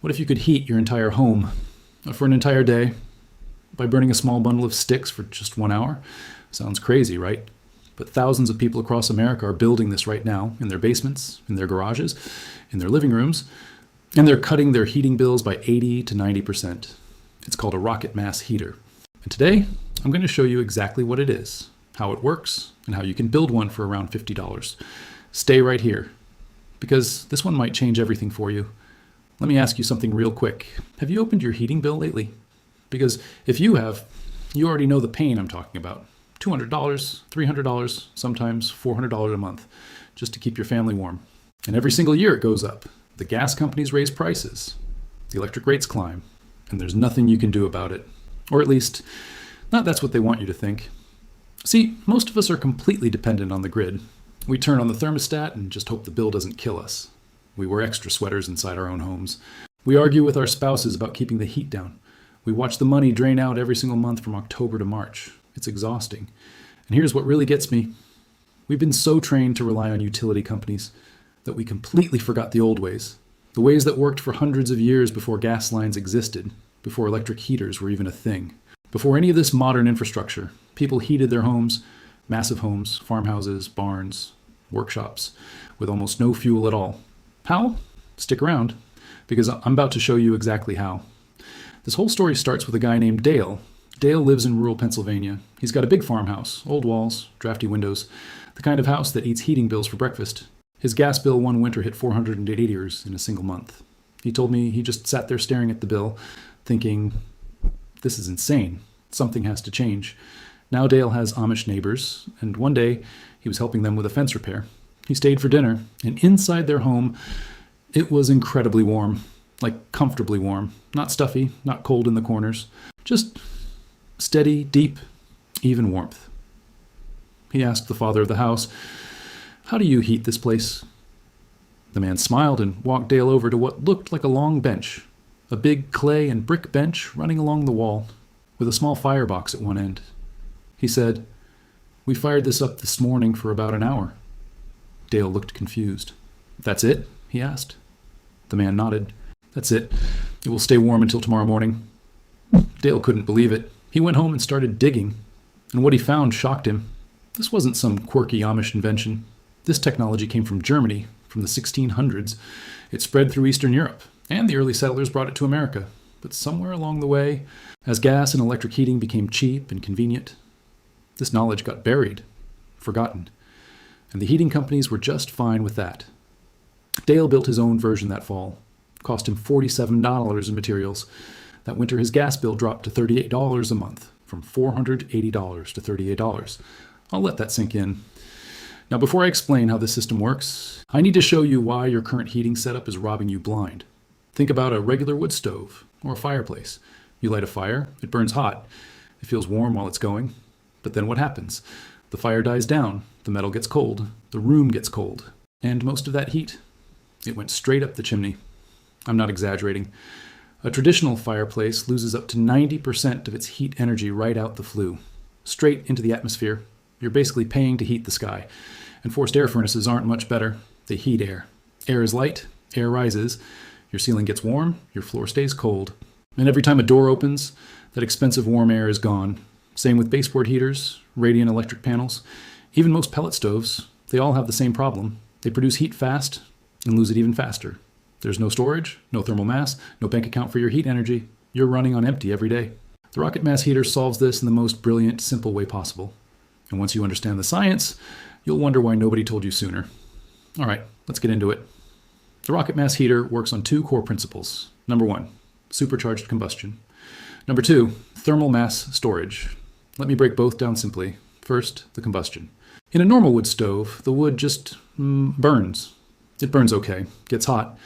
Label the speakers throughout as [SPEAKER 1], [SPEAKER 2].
[SPEAKER 1] What if you could heat your entire home for an entire day by burning a small bundle of sticks for just 1 hour? Sounds crazy, right? But thousands of people across America are building this right now in their basements, in their garages, in their living rooms, and they're cutting their heating bills by 80 to 90%. It's called a rocket mass heater. And today, I'm going to show you exactly what it is, how it works, and how you can build one for around $50. Stay right here, because this one might change everything for you. Let me ask you something real quick. Have you opened your heating bill lately? Because if you have, you already know the pain I'm talking about. $200, $300, sometimes $400 a month, just to keep your family warm. And every single year it goes up. The gas companies raise prices, the electric rates climb, and there's nothing you can do about it. Or at least, not that's what they want you to think. See, most of us are completely dependent on the grid. We turn on the thermostat and just hope the bill doesn't kill us. We wear extra sweaters inside our own homes. We argue with our spouses about keeping the heat down. We watch the money drain out every single month from October to March. It's exhausting. And here's what really gets me. We've been so trained to rely on utility companies that we completely forgot the old ways. The ways that worked for hundreds of years before gas lines existed, before electric heaters were even a thing. Before any of this modern infrastructure, people heated their homes, massive homes, farmhouses, barns, workshops, with almost no fuel at all. How? Stick around, because I'm about to show you exactly how. This whole story starts with a guy named Dale. Dale lives in rural Pennsylvania. He's got a big farmhouse, old walls, drafty windows, the kind of house that eats heating bills for breakfast. His gas bill one winter hit $480 in a single month. He told me he just sat there staring at the bill, thinking, this is insane. Something has to change. Now Dale has Amish neighbors, and one day he was helping them with a fence repair. He stayed for dinner, and inside their home, it was incredibly warm, like comfortably warm. Not stuffy, not cold in the corners, just steady, deep, even warmth. He asked the father of the house, "How do you heat this place?" The man smiled and walked Dale over to what looked like a long bench, a big clay and brick bench running along the wall, with a small firebox at one end. He said, "We fired this up this morning for about an hour." Dale looked confused. "That's it?" he asked. The man nodded. "That's it. It will stay warm until tomorrow morning." Dale couldn't believe it. He went home and started digging, and what he found shocked him. This wasn't some quirky Amish invention. This technology came from Germany, from the 1600s. It spread through Eastern Europe, and the early settlers brought it to America. But somewhere along the way, as gas and electric heating became cheap and convenient, this knowledge got buried, forgotten, and the heating companies were just fine with that. Dale built his own version that fall. It cost him $47 in materials. That winter, his gas bill dropped to $38 a month, from $480 to $38. I'll let that sink in. Now, before I explain how this system works, I need to show you why your current heating setup is robbing you blind. Think about a regular wood stove or a fireplace. You light a fire, it burns hot. It feels warm while it's going. But then what happens? The fire dies down, the metal gets cold, the room gets cold, and most of that heat, it went straight up the chimney. I'm not exaggerating. A traditional fireplace loses up to 90% of its heat energy right out the flue, straight into the atmosphere. You're basically paying to heat the sky. And forced air furnaces aren't much better. They heat air. Air is light, air rises, your ceiling gets warm, your floor stays cold. And every time a door opens, that expensive warm air is gone. Same with baseboard heaters, radiant electric panels, even most pellet stoves. They all have the same problem. They produce heat fast and lose it even faster. There's no storage, no thermal mass, no bank account for your heat energy. You're running on empty every day. The rocket mass heater solves this in the most brilliant, simple way possible. And once you understand the science, you'll wonder why nobody told you sooner. All right, let's get into it. The rocket mass heater works on two core principles. Number one, supercharged combustion. Number two, thermal mass storage. Let me break both down simply. First, the combustion. In a normal wood stove, the wood just burns. It burns okay, gets hot,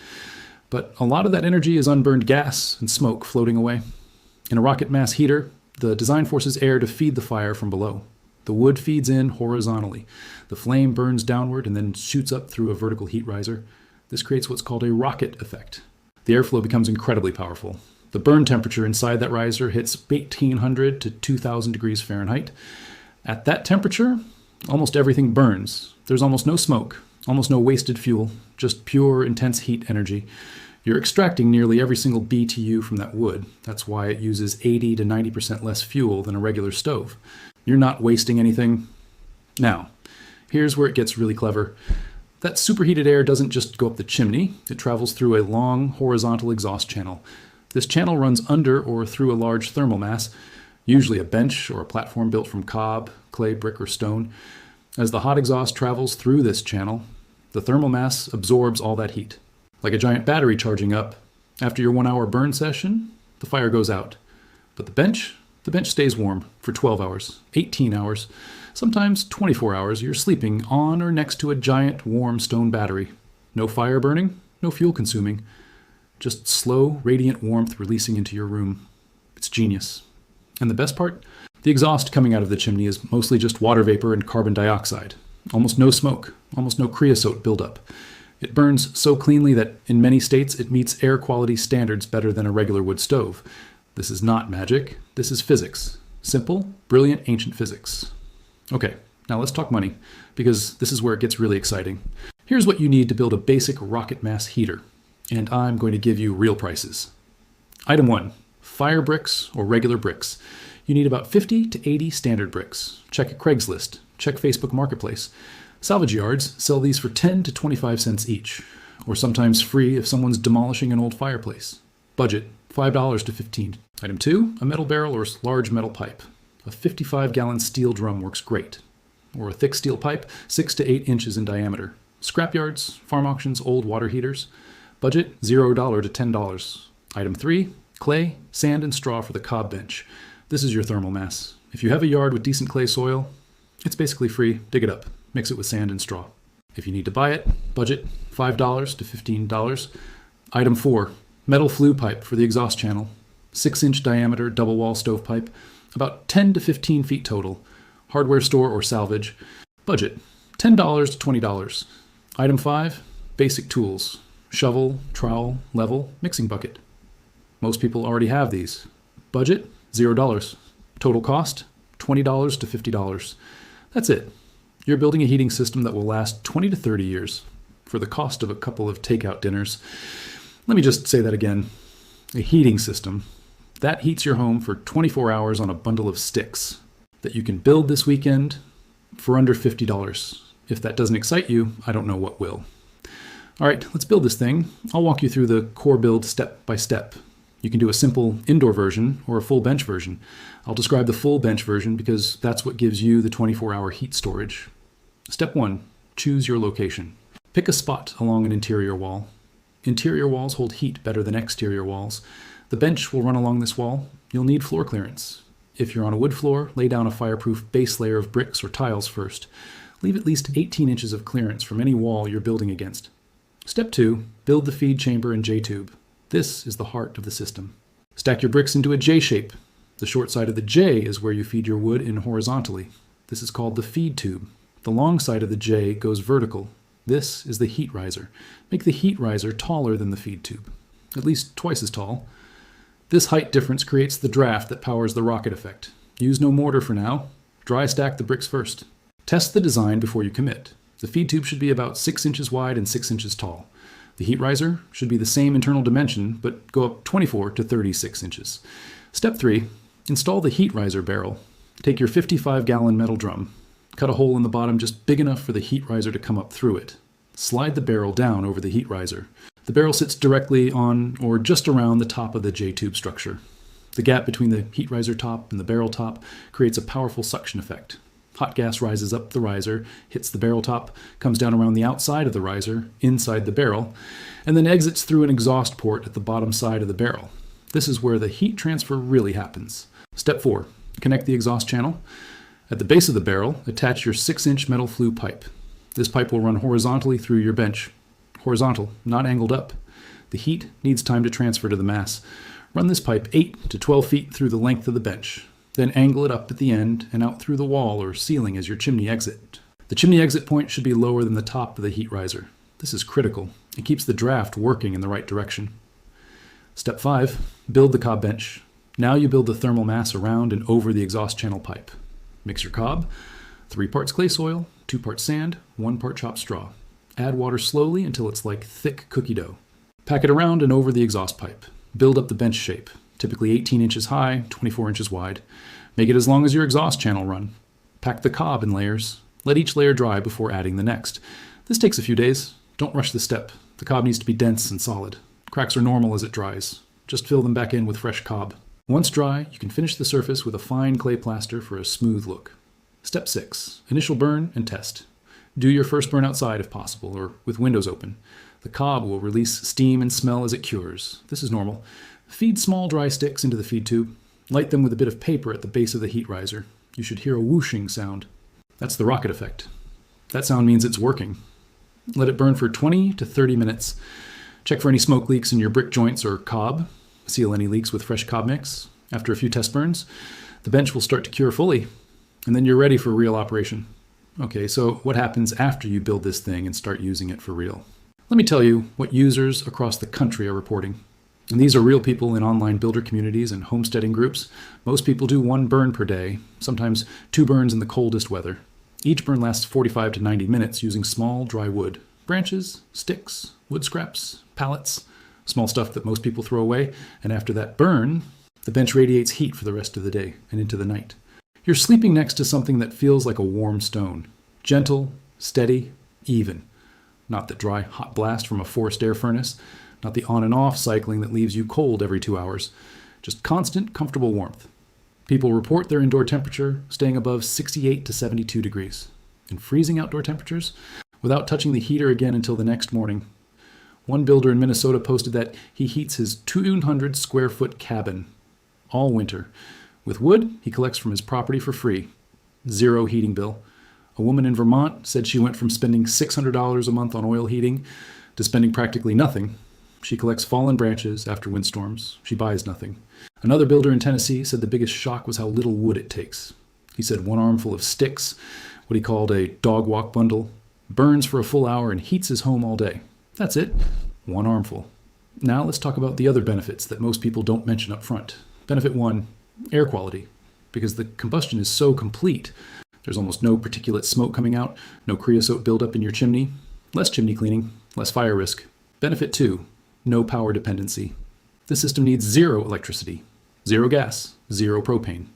[SPEAKER 1] but a lot of that energy is unburned gas and smoke floating away. In a rocket mass heater, the design forces air to feed the fire from below. The wood feeds in horizontally. The flame burns downward and then shoots up through a vertical heat riser. This creates what's called a rocket effect. The airflow becomes incredibly powerful. The burn temperature inside that riser hits 1800 to 2000 degrees Fahrenheit. At that temperature, almost everything burns. There's almost no smoke, almost no wasted fuel, just pure, intense heat energy. You're extracting nearly every single BTU from that wood. That's why it uses 80 to 90% less fuel than a regular stove. You're not wasting anything. Now, here's where it gets really clever. That superheated air doesn't just go up the chimney, it travels through a long horizontal exhaust channel. This channel runs under or through a large thermal mass, usually a bench or a platform built from cob, clay, brick, or stone. As the hot exhaust travels through this channel, the thermal mass absorbs all that heat. Like a giant battery charging up, after your 1 hour burn session, the fire goes out. But the bench stays warm for 12 hours, 18 hours, sometimes 24 hours. You're sleeping on or next to a giant warm stone battery. No fire burning, no fuel consuming. Just slow, radiant warmth releasing into your room. It's genius. And the best part? The exhaust coming out of the chimney is mostly just water vapor and carbon dioxide. Almost no smoke, almost no creosote buildup. It burns so cleanly that in many states it meets air quality standards better than a regular wood stove. This is not magic, this is physics. Simple, brilliant, ancient physics. Okay, now let's talk money, because this is where it gets really exciting. Here's what you need to build a basic rocket mass heater, and I'm going to give you real prices. Item 1, fire bricks or regular bricks. You need about 50 to 80 standard bricks. Check a Craigslist, check Facebook Marketplace. Salvage yards sell these for 10 to 25 cents each, or sometimes free if someone's demolishing an old fireplace. Budget, $5 to $15. Item 2, a metal barrel or large metal pipe. A 55-gallon steel drum works great. Or a thick steel pipe, 6 to 8 inches in diameter. Scrapyards, farm auctions, old water heaters. Budget, $0 to $10. Item 3, clay, sand, and straw for the cob bench. This is your thermal mass. If you have a yard with decent clay soil, it's basically free. Dig it up. Mix it with sand and straw. If you need to buy it, budget, $5 to $15. Item 4, metal flue pipe for the exhaust channel. 6-inch diameter double wall stovepipe. About 10 to 15 feet total. Hardware store or salvage. Budget, $10 to $20. Item 5, basic tools. Shovel, trowel, level, mixing bucket. Most people already have these. Budget, $0. Total cost, $20 to $50. That's it. You're building a heating system that will last 20 to 30 years for the cost of a couple of takeout dinners. Let me just say that again. A heating system that heats your home for 24 hours on a bundle of sticks that you can build this weekend for under $50. If that doesn't excite you, I don't know what will. All right, let's build this thing. I'll walk you through the core build step by step. You can do a simple indoor version or a full bench version. I'll describe the full bench version because that's what gives you the 24-hour heat storage. Step 1, choose your location. Pick a spot along an interior wall. Interior walls hold heat better than exterior walls. The bench will run along this wall. You'll need floor clearance. If you're on a wood floor, lay down a fireproof base layer of bricks or tiles first. Leave at least 18 inches of clearance from any wall you're building against. Step 2, build the feed chamber and J-tube. This is the heart of the system. Stack your bricks into a J shape. The short side of the J is where you feed your wood in horizontally. This is called the feed tube. The long side of the J goes vertical. This is the heat riser. Make the heat riser taller than the feed tube, at least twice as tall. This height difference creates the draft that powers the rocket effect. Use no mortar for now. Dry stack the bricks first. Test the design before you commit. The feed tube should be about 6 inches wide and 6 inches tall. The heat riser should be the same internal dimension, but go up 24 to 36 inches. Step 3, install the heat riser barrel. Take your 55-gallon metal drum. Cut a hole in the bottom just big enough for the heat riser to come up through it. Slide the barrel down over the heat riser. The barrel sits directly on or just around the top of the J-tube structure. The gap between the heat riser top and the barrel top creates a powerful suction effect. Hot gas rises up the riser, hits the barrel top, comes down around the outside of the riser, inside the barrel, and then exits through an exhaust port at the bottom side of the barrel. This is where the heat transfer really happens. Step 4, connect the exhaust channel. At the base of the barrel, attach your 6-inch metal flue pipe. This pipe will run horizontally through your bench. Horizontal, not angled up. The heat needs time to transfer to the mass. Run this pipe 8 to 12 feet through the length of the bench. Then angle it up at the end and out through the wall or ceiling as your chimney exit. The chimney exit point should be lower than the top of the heat riser. This is critical. It keeps the draft working in the right direction. Step 5, build the cob bench. Now you build the thermal mass around and over the exhaust channel pipe. Mix your cob, 3 parts clay soil, 2 parts sand, 1 part chopped straw. Add water slowly until it's like thick cookie dough. Pack it around and over the exhaust pipe. Build up the bench shape, typically 18 inches high, 24 inches wide. Make it as long as your exhaust channel run. Pack the cob in layers. Let each layer dry before adding the next. This takes a few days. Don't rush the step. The cob needs to be dense and solid. Cracks are normal as it dries. Just fill them back in with fresh cob. Once dry, you can finish the surface with a fine clay plaster for a smooth look. Step 6. Initial burn and test. Do your first burn outside if possible, or with windows open. The cob will release steam and smell as it cures. This is normal. Feed small dry sticks into the feed tube. Light them with a bit of paper at the base of the heat riser. You should hear a whooshing sound. That's the rocket effect. That sound means it's working. Let it burn for 20 to 30 minutes. Check for any smoke leaks in your brick joints or cob. Seal any leaks with fresh cob mix. After a few test burns, the bench will start to cure fully, and then you're ready for real operation. Okay, so what happens after you build this thing and start using it for real? Let me tell you what users across the country are reporting. And these are real people in online builder communities and homesteading groups. Most people do 1 burn per day, sometimes 2 burns in the coldest weather. Each burn lasts 45 to 90 minutes using small, dry wood. Branches, sticks, wood scraps, pallets, small stuff that most people throw away. And after that burn, the bench radiates heat for the rest of the day and into the night. You're sleeping next to something that feels like a warm stone. Gentle, steady, even. Not the dry, hot blast from a forced air furnace. Not the on and off cycling that leaves you cold every 2 hours. Just constant, comfortable warmth. People report their indoor temperature staying above 68 to 72 degrees. And freezing outdoor temperatures without touching the heater again until the next morning. One builder in Minnesota posted that he heats his 200 square foot cabin all winter. With wood, he collects from his property for free. 0 heating bill. A woman in Vermont said she went from spending $600 a month on oil heating to spending practically nothing. She collects fallen branches after windstorms. She buys nothing. Another builder in Tennessee said the biggest shock was how little wood it takes. He said 1 armful of sticks, what he called a dog walk bundle, burns for a full hour and heats his home all day. That's it. 1 armful. Now let's talk about the other benefits that most people don't mention up front. Benefit 1, air quality. Because the combustion is so complete, there's almost no particulate smoke coming out, no creosote buildup in your chimney, less chimney cleaning, less fire risk. Benefit 2, no power dependency. The system needs 0 electricity, 0 gas, 0 propane.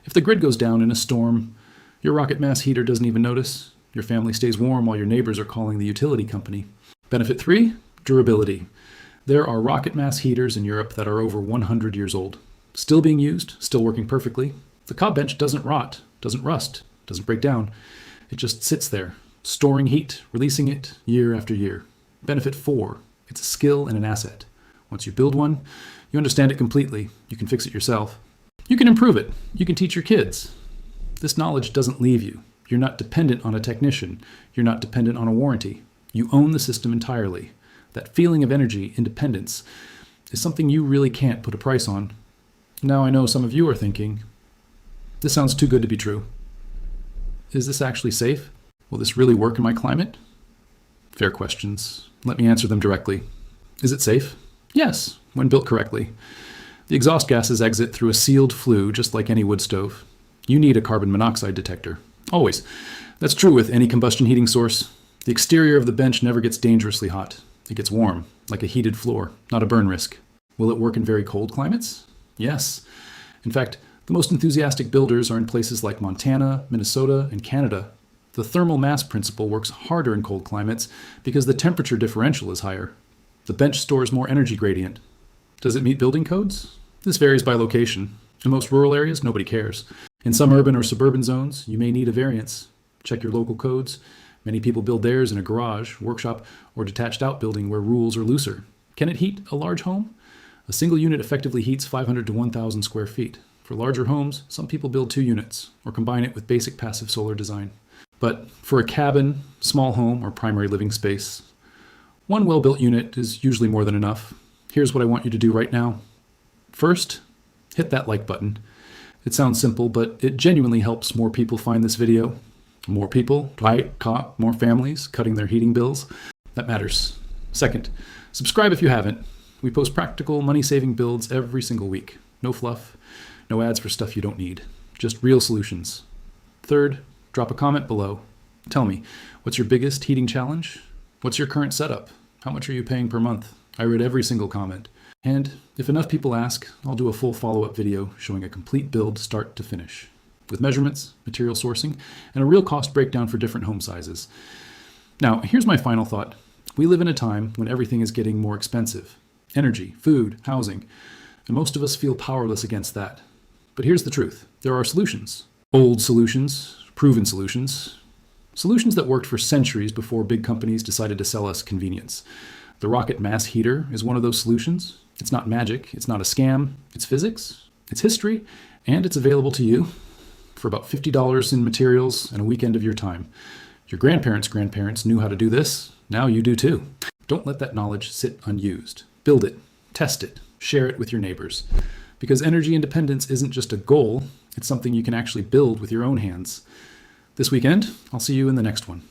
[SPEAKER 1] If the grid goes down in a storm, your rocket mass heater doesn't even notice. Your family stays warm while your neighbors are calling the utility company. Benefit 3, durability. There are rocket mass heaters in Europe that are over 100 years old. Still being used, still working perfectly. The cob bench doesn't rot, doesn't rust, doesn't break down. It just sits there, storing heat, releasing it year after year. Benefit 4, it's a skill and an asset. Once you build one, you understand it completely. You can fix it yourself. You can improve it. You can teach your kids. This knowledge doesn't leave you. You're not dependent on a technician. You're not dependent on a warranty. You own the system entirely. That feeling of energy, independence, is something you really can't put a price on. Now I know some of you are thinking, this sounds too good to be true. Is this actually safe? Will this really work in my climate? Fair questions. Let me answer them directly. Is it safe? Yes, when built correctly. The exhaust gases exit through a sealed flue just like any wood stove. You need a carbon monoxide detector. Always. That's true with any combustion heating source. The exterior of the bench never gets dangerously hot. It gets warm, like a heated floor, not a burn risk. Will it work in very cold climates? Yes. In fact, the most enthusiastic builders are in places like Montana, Minnesota, and Canada. The thermal mass principle works harder in cold climates because the temperature differential is higher. The bench stores more energy gradient. Does it meet building codes? This varies by location. In most rural areas, nobody cares. In some urban or suburban zones, you may need a variance. Check your local codes. Many people build theirs in a garage, workshop, or detached outbuilding where rules are looser. Can it heat a large home? A single unit effectively heats 500 to 1,000 square feet. For larger homes, some people build 2 units or combine it with basic passive solar design. But for a cabin, small home, or primary living space, 1 well-built unit is usually more than enough. Here's what I want you to do right now. First, hit that like button. It sounds simple, but it genuinely helps more people find this video. More people, right? More families cutting their heating bills. That matters. Second, subscribe if you haven't. We post practical, money-saving builds every single week. No fluff, no ads for stuff you don't need. Just real solutions. Third, drop a comment below. Tell me, what's your biggest heating challenge? What's your current setup? How much are you paying per month? I read every single comment. And if enough people ask, I'll do a full follow-up video showing a complete build start to finish, with measurements, material sourcing, and a real cost breakdown for different home sizes. Now, here's my final thought. We live in a time when everything is getting more expensive. Energy, food, housing, and most of us feel powerless against that. But here's the truth. There are solutions. Old solutions, proven solutions, solutions that worked for centuries before big companies decided to sell us convenience. The rocket mass heater is one of those solutions. It's not magic, it's not a scam, it's physics, it's history, and it's available to you for about $50 in materials and a weekend of your time. Your grandparents' knew how to do this, now you do too. Don't let that knowledge sit unused. Build it, test it, share it with your neighbors. Because energy independence isn't just a goal, it's something you can actually build with your own hands. This weekend, I'll see you in the next one.